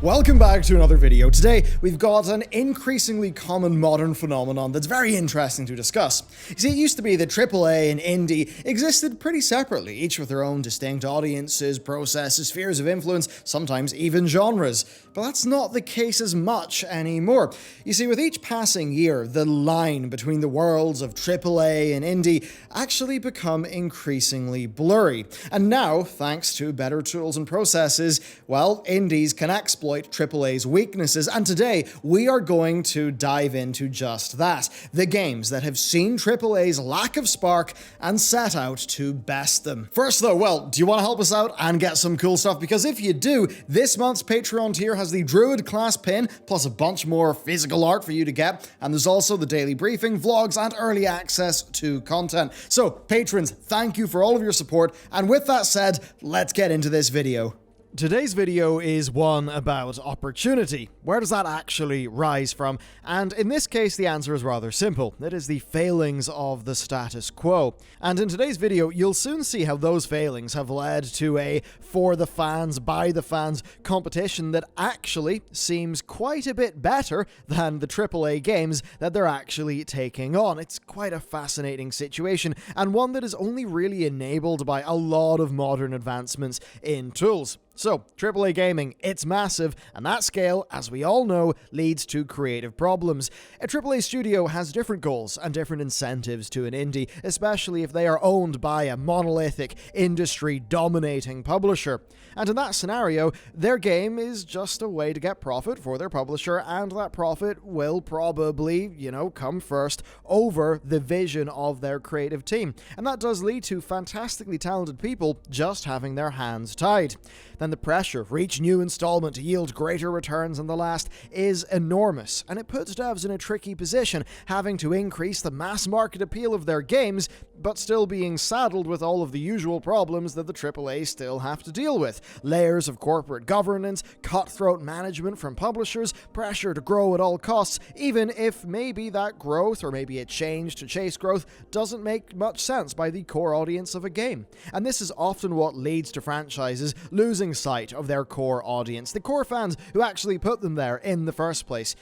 Welcome back to another video. Today, we've got an increasingly common modern phenomenon that's very interesting to discuss. You see, it used to be that AAA and indie existed pretty separately, each with their own distinct audiences, processes, spheres of influence, sometimes even genres. But that's not the case as much anymore. You see, with each passing year, the line between the worlds of AAA and indie actually become increasingly blurry. And now, thanks to better tools and processes, well, indies can exploit AAA's weaknesses, and today we are going to dive into just that. The games that have seen AAA's lack of spark and set out to best them. First though, well, do you want to help us out and get some cool stuff? Because if you do, this month's Patreon tier has the Druid class pin, plus a bunch more physical art for you to get, and there's also the daily briefing, vlogs, and early access to content. So, patrons, thank you for all of your support, and with that said, let's get into this video. Today's video is one about opportunity. Where does that actually rise from? And in this case, the answer is rather simple. It is the failings of the status quo. And in today's video, you'll soon see how those failings have led to a for the fans, by the fans competition that actually seems quite a bit better than the AAA games that they're actually taking on. It's quite a fascinating situation, and one that is only really enabled by a lot of modern advancements in tools. So, AAA gaming, it's massive, and that scale, as we all know, leads to creative problems. A AAA studio has different goals and different incentives to an indie, especially if they are owned by a monolithic, industry-dominating publisher. And in that scenario, their game is just a way to get profit for their publisher, and that profit will probably, come first over the vision of their creative team. And that does lead to fantastically talented people just having their hands tied. Then the pressure for each new installment to yield greater returns than the last is enormous, and it puts devs in a tricky position, having to increase the mass market appeal of their games, but still being saddled with all of the usual problems that the AAA still have to deal with. Layers of corporate governance, cutthroat management from publishers, pressure to grow at all costs, even if maybe that growth, or maybe a change to chase growth, doesn't make much sense by the core audience of a game. And this is often what leads to franchises losing sight of their core audience, the core fans who actually put them there in the first place,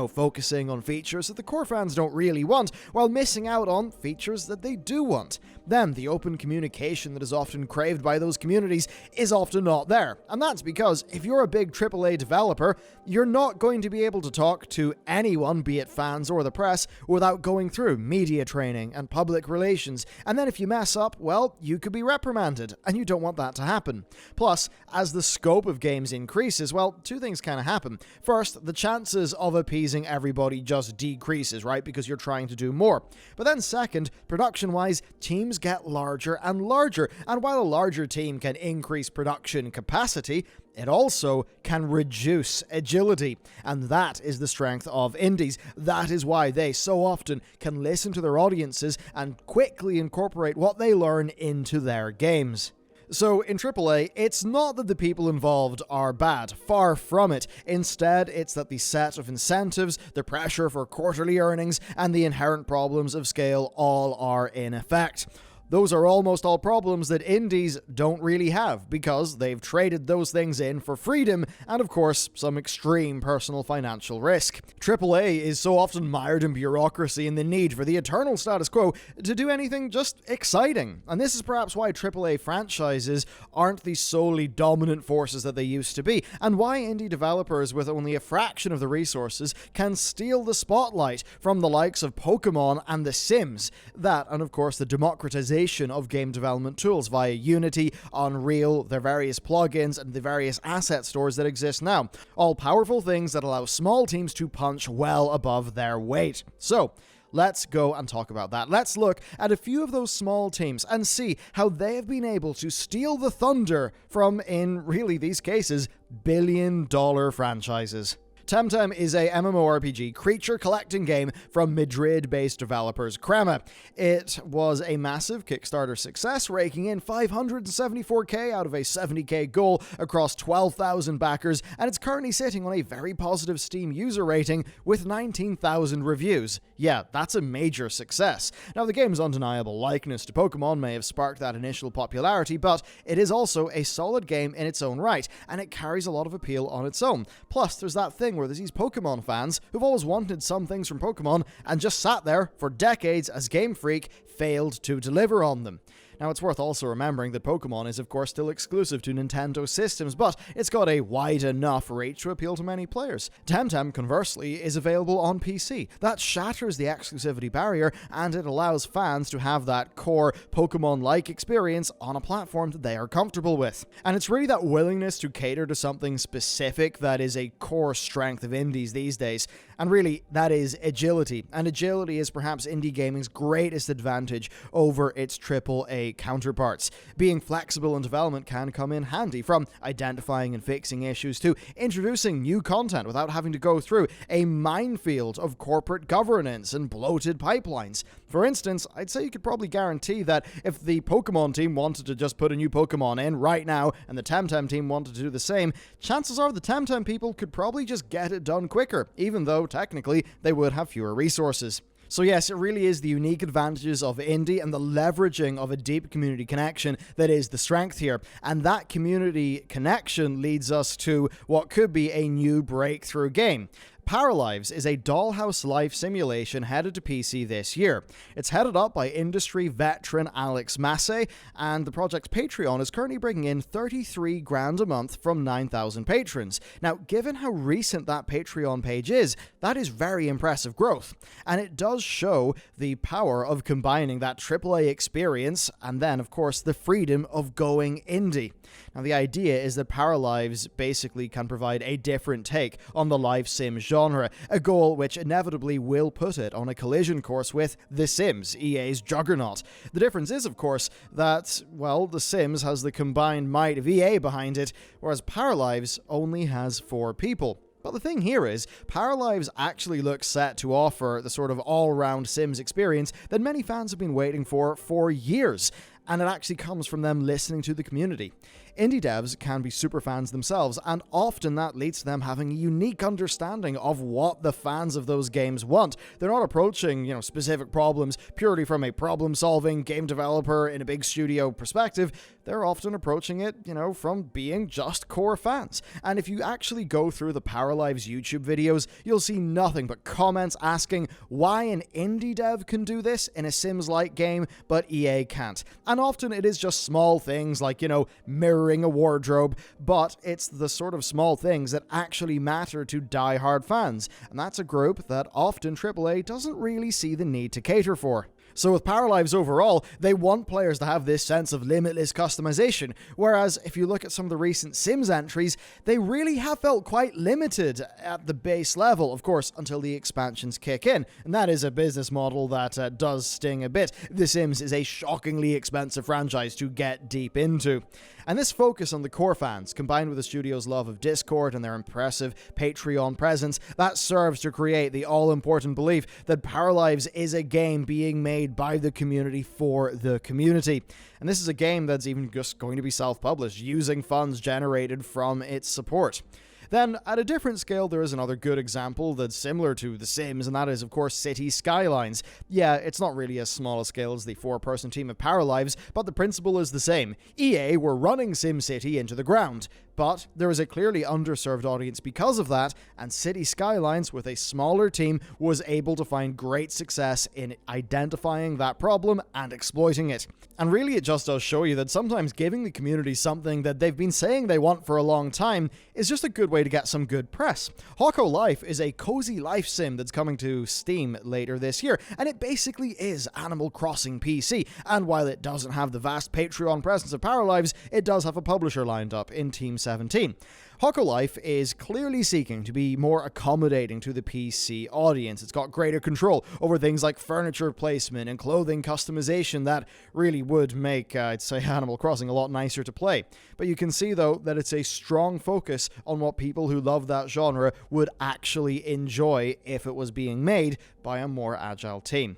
focusing on features that the core fans don't really want, while missing out on features that they do want. Then, the open communication that is often craved by those communities is often not there. And that's because if you're a big AAA developer, you're not going to be able to talk to anyone, be it fans or the press, without going through media training and public relations. And then if you mess up, well, you could be reprimanded, and you don't want that to happen. Plus, as the scope of games increases, well, two things kind of happen. First, the chances of appeasing everybody just decreases, right? Because you're trying to do more. But then second, production-wise, teams get larger and larger, and while a larger team can increase production capacity, it also can reduce agility, and that is the strength of indies. That is why they so often can listen to their audiences and quickly incorporate what they learn into their games. So, in AAA, it's not that the people involved are bad, far from it. Instead, it's that the set of incentives, the pressure for quarterly earnings, and the inherent problems of scale all are in effect. Those are almost all problems that indies don't really have, because they've traded those things in for freedom and, of course, some extreme personal financial risk. AAA is so often mired in bureaucracy and the need for the eternal status quo to do anything just exciting. And this is perhaps why AAA franchises aren't the solely dominant forces that they used to be, and why indie developers with only a fraction of the resources can steal the spotlight from the likes of Pokemon and The Sims. That, and of course the democratization of game development tools via Unity, Unreal, their various plugins, and the various asset stores that exist now. All powerful things that allow small teams to punch well above their weight. So, let's go and talk about that. Let's look at a few of those small teams and see how they have been able to steal the thunder from, in really these cases, billion-dollar franchises. Temtem is a MMORPG creature collecting game from Madrid-based developers Crema. It was a massive Kickstarter success, raking in $574k out of a $70k goal across 12,000 backers, and it's currently sitting on a very positive Steam user rating with 19,000 reviews. Yeah, that's a major success. Now, the game's undeniable likeness to Pokemon may have sparked that initial popularity, but it is also a solid game in its own right, and it carries a lot of appeal on its own. Plus, there's that thing where there's these Pokemon fans who've always wanted some things from Pokemon and just sat there for decades as Game Freak failed to deliver on them. Now, it's worth also remembering that Pokemon is of course still exclusive to Nintendo systems, but it's got a wide enough reach to appeal to many players. Temtem, conversely, is available on PC. That shatters the exclusivity barrier, and it allows fans to have that core Pokemon-like experience on a platform that they are comfortable with. And it's really that willingness to cater to something specific that is a core strength of indies these days. And really, that is agility. And agility is perhaps indie gaming's greatest advantage over its AAA counterparts. Being flexible in development can come in handy, from identifying and fixing issues to introducing new content without having to go through a minefield of corporate governance and bloated pipelines. For instance, I'd say you could probably guarantee that if the Pokemon team wanted to just put a new Pokemon in right now and the Temtem team wanted to do the same, chances are the Temtem people could probably just get it done quicker, even though technically they would have fewer resources. So yes, it really is the unique advantages of indie and the leveraging of a deep community connection that is the strength here. And that community connection leads us to what could be a new breakthrough game. Paralives is a dollhouse life simulation headed to PC this year. It's headed up by industry veteran Alex Massey, and the project's Patreon is currently bringing in $33,000 a month from 9,000 patrons. Now, given how recent that Patreon page is, that is very impressive growth, and it does show the power of combining that AAA experience and then, of course, the freedom of going indie. Now, the idea is that Paralives basically can provide a different take on the life sim genre, a goal which inevitably will put it on a collision course with The Sims, EA's juggernaut. The difference is, of course, that, well, The Sims has the combined might of EA behind it, whereas Paralives only has 4 people. But the thing here is, Paralives actually looks set to offer the sort of all-round Sims experience that many fans have been waiting for years, and it actually comes from them listening to the community. Indie devs can be super fans themselves, and often that leads to them having a unique understanding of what the fans of those games want. They're not approaching, specific problems purely from a problem-solving game developer in a big studio perspective. They're often approaching it, from being just core fans. And if you actually go through the Paralives YouTube videos, you'll see nothing but comments asking why an indie dev can do this in a Sims-like game, but EA can't. And often it is just small things like, mirroring a wardrobe, but it's the sort of small things that actually matter to die-hard fans, and that's a group that often AAA doesn't really see the need to cater for. So with Paralives overall, they want players to have this sense of limitless customization, whereas if you look at some of the recent Sims entries, they really have felt quite limited at the base level, of course, until the expansions kick in, and that is a business model that does sting a bit. The Sims is a shockingly expensive franchise to get deep into. And this focus on the core fans, combined with the studio's love of Discord and their impressive Patreon presence, that serves to create the all-important belief that Paralives is a game being made by the community for the community. And this is a game that's even just going to be self-published, using funds generated from its support. Then, at a different scale, there is another good example that's similar to The Sims, and that is, of course, Cities Skylines. Yeah, it's not really as small a scale as the 4-person team of Paralives, but the principle is the same. EA were running SimCity into the ground, but there is a clearly underserved audience because of that, and Cities Skylines, with a smaller team, was able to find great success in identifying that problem and exploiting it. And really, it just does show you that sometimes giving the community something that they've been saying they want for a long time is just a good way to get some good press. Hawko Life is a cozy life sim that's coming to Steam later this year, and it basically is Animal Crossing PC, and while it doesn't have the vast Patreon presence of Paralives, it does have a publisher lined up in Team 17. Life is clearly seeking to be more accommodating to the PC audience. It's got greater control over things like furniture placement and clothing customization that really would make, I'd say, Animal Crossing a lot nicer to play. But you can see, though, that it's a strong focus on what people who love that genre would actually enjoy if it was being made by a more agile team.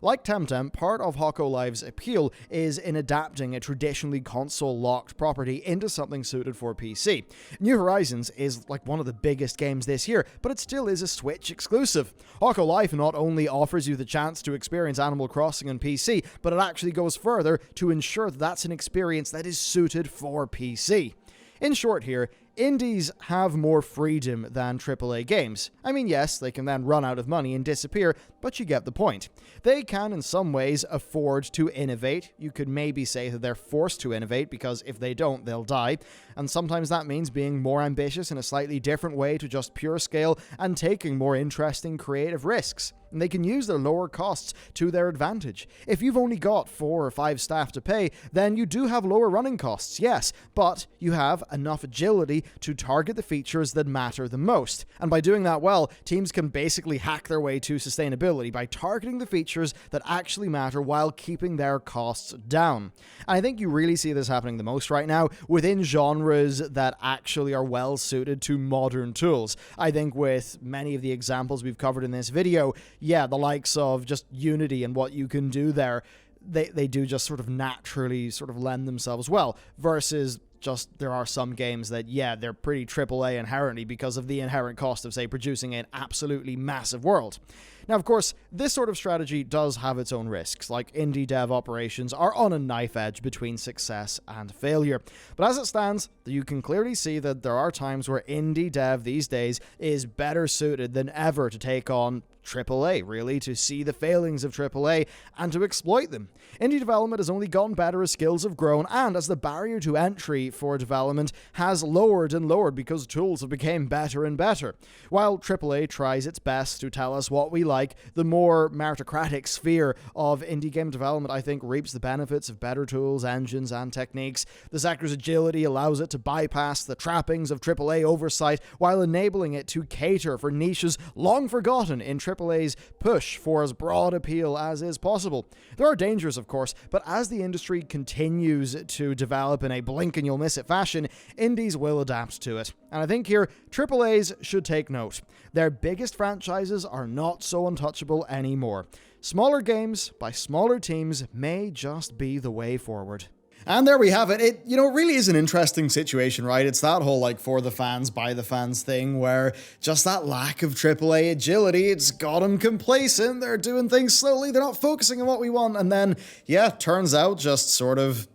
Like Temtem, part of Live's appeal is in adapting a traditionally console-locked property into something suited for PC. New Horizons is like one of the biggest games this year, but it still is a Switch exclusive. Live not only offers you the chance to experience Animal Crossing on PC, but it actually goes further to ensure that that's an experience that is suited for PC. In short here, indies have more freedom than AAA games. I mean, yes, they can then run out of money and disappear, but you get the point. They can, in some ways, afford to innovate. You could maybe say that they're forced to innovate, because if they don't, they'll die. And sometimes that means being more ambitious in a slightly different way to just pure scale and taking more interesting creative risks. And they can use their lower costs to their advantage. If you've only got 4 or 5 staff to pay, then you do have lower running costs, yes, but you have enough agility to target the features that matter the most. And by doing that well, teams can basically hack their way to sustainability by targeting the features that actually matter while keeping their costs down. And I think you really see this happening the most right now within genres that actually are well suited to modern tools. I think with many of the examples we've covered in this video, yeah, the likes of just Unity and what you can do there, they do just sort of naturally sort of lend themselves well, versus just there are some games that, yeah, they're pretty AAA inherently because of the inherent cost of, say, producing an absolutely massive world. Now, of course, this sort of strategy does have its own risks, like indie dev operations are on a knife edge between success and failure. But as it stands, you can clearly see that there are times where indie dev these days is better suited than ever to take on AAA, really, to see the failings of AAA and to exploit them. Indie development has only gotten better as skills have grown and as the barrier to entry for development has lowered and lowered because tools have become better and better. While AAA tries its best to tell us what we like, the more meritocratic sphere of indie game development, I think, reaps the benefits of better tools, engines, and techniques. The sector's agility allows it to bypass the trappings of AAA oversight while enabling it to cater for niches long forgotten in AAA's push for as broad appeal as is possible. There are dangers, of course, but as the industry continues to develop in a blink and you'll miss it fashion, indies will adapt to it. And I think here, AAAs should take note. Their biggest franchises are not so untouchable anymore. Smaller games by smaller teams may just be the way forward. And there we have it. It really is an interesting situation, right? It's that whole, like, for the fans, by the fans thing where just that lack of AAA agility, it's got them complacent. They're doing things slowly. They're not focusing on what we want. And then, yeah, turns out just sort of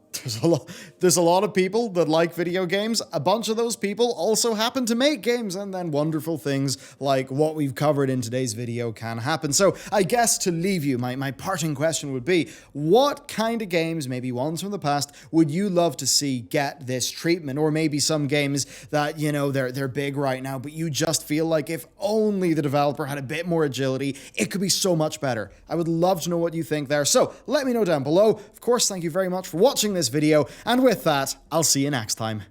there's a lot of people that like video games. A bunch of those people also happen to make games, and then wonderful things like what we've covered in today's video can happen. So I guess to leave you, my parting question would be, what kind of games, maybe ones from the past, would you love to see get this treatment? Or maybe some games that, they're big right now, but you just feel like if only the developer had a bit more agility, it could be so much better. I would love to know what you think there. So let me know down below. Of course, thank you very much for watching this video, and with that, I'll see you next time.